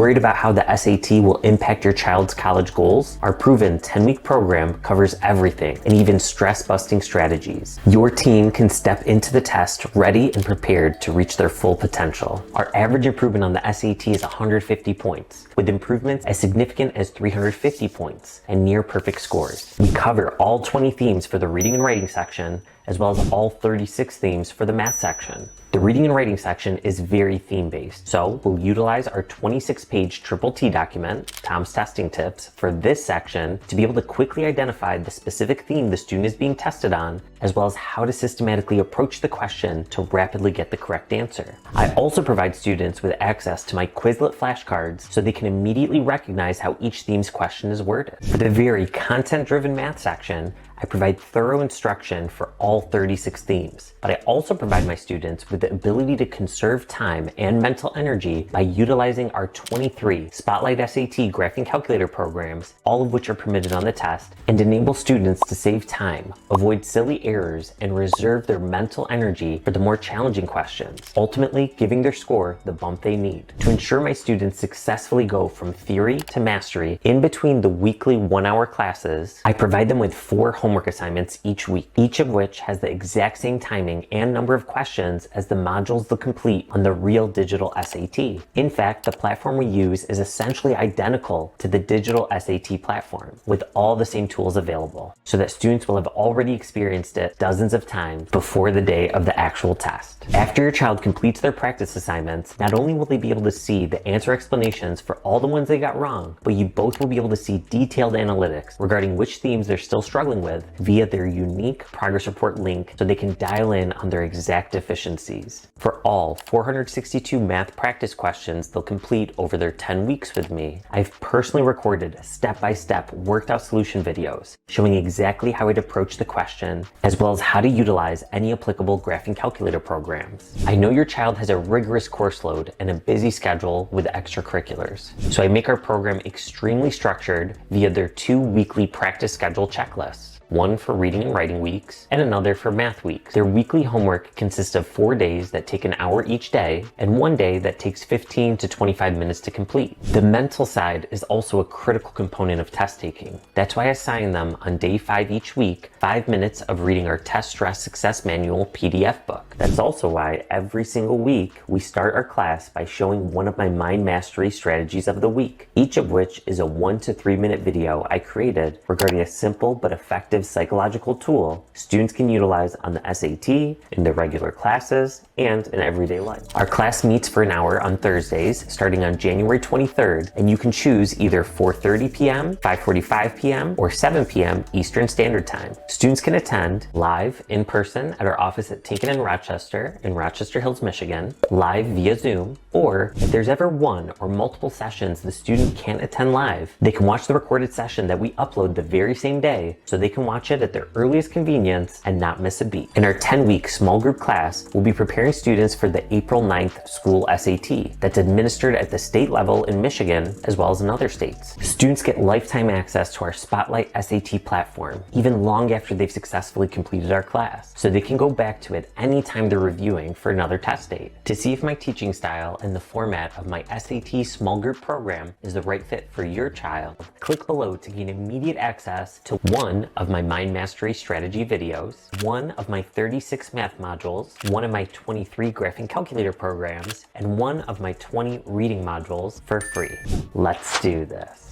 Worried about how the SAT will impact your child's college goals? Our proven 10-week program covers everything and even stress-busting strategies. Your team can step into the test ready and prepared to reach their full potential. Our average improvement on the SAT is 150 points, with improvements as significant as 350 points and near perfect scores. We cover all 20 themes for the reading and writing section, as well as all 36 themes for the math section. The reading and writing section is very theme-based, so we'll utilize our 26-page Triple T document, Tom's Testing Tips, for this section to be able to quickly identify the specific theme the student is being tested on, as well as how to systematically approach the question to rapidly get the correct answer. I also provide students with access to my Quizlet flashcards so they can immediately recognize how each theme's question is worded. For the very content-driven math section, I provide thorough instruction for all 36 themes, but I also provide my students with the ability to conserve time and mental energy by utilizing our 23 Spotlight SAT graphing calculator programs, all of which are permitted on the test, and enable students to save time, avoid silly errors, and reserve their mental energy for the more challenging questions, ultimately giving their score the bump they need. To ensure my students successfully go from theory to mastery in between the weekly 1-hour classes, I provide them with 4 homework assignments each week, each of which has the exact same timing and number of questions as the modules they'll complete on the real digital SAT. In fact, the platform we use is essentially identical to the digital SAT platform, with all the same tools available, so that students will have already experienced it dozens of times before the day of the actual test. After your child completes their practice assignments, not only will they be able to see the answer explanations for all the ones they got wrong, but you both will be able to see detailed analytics regarding which themes they're still struggling with via their unique progress report link, so they can dial in on their exact deficiencies. For all 462 math practice questions they'll complete over their 10 weeks with me, I've personally recorded step-by-step worked out solution videos showing exactly how I'd approach the question, as well as how to utilize any applicable graphing calculator programs. I know your child has a rigorous course load and a busy schedule with extracurriculars, so I make our program extremely structured via their 2 weekly practice schedule checklists. One for reading and writing weeks, and another for math weeks. Their weekly homework consists of 4 days that take an hour each day, and 1 day that takes 15 to 25 minutes to complete. The mental side is also a critical component of test taking. That's why I assign them on day 5 each week 5 minutes of reading our Test Stress Success Manual PDF book. That's also why every single week we start our class by showing one of my mind mastery strategies of the week, each of which is a 1 to 3 minute video I created regarding a simple but effective psychological tool students can utilize on the SAT, in their regular classes, and in everyday life. Our class meets for an hour on Thursdays starting on January 23rd, and you can choose either 4:30 p.m., 5:45 p.m., or 7 p.m. Eastern Standard Time. Students can attend live in person at our office at Tinkin in Rochester Hills, Michigan, live via Zoom, or if there's ever one or multiple sessions the student can't attend live, they can watch the recorded session that we upload the very same day, so they can watch it at their earliest convenience and not miss a beat. In our 10-week small group class, we'll be preparing students for the April 9th school SAT that's administered at the state level in Michigan as well as in other states. Students get lifetime access to our Spotlight SAT platform, even long after they've successfully completed our class, so they can go back to it anytime they're reviewing for another test date. To see if my teaching style and the format of my SAT small group program is the right fit for your child, click below to gain immediate access to one of my Mind Mastery strategy videos, one of my 36 math modules, one of my 23 graphing calculator programs, and one of my 20 reading modules for free. Let's do this.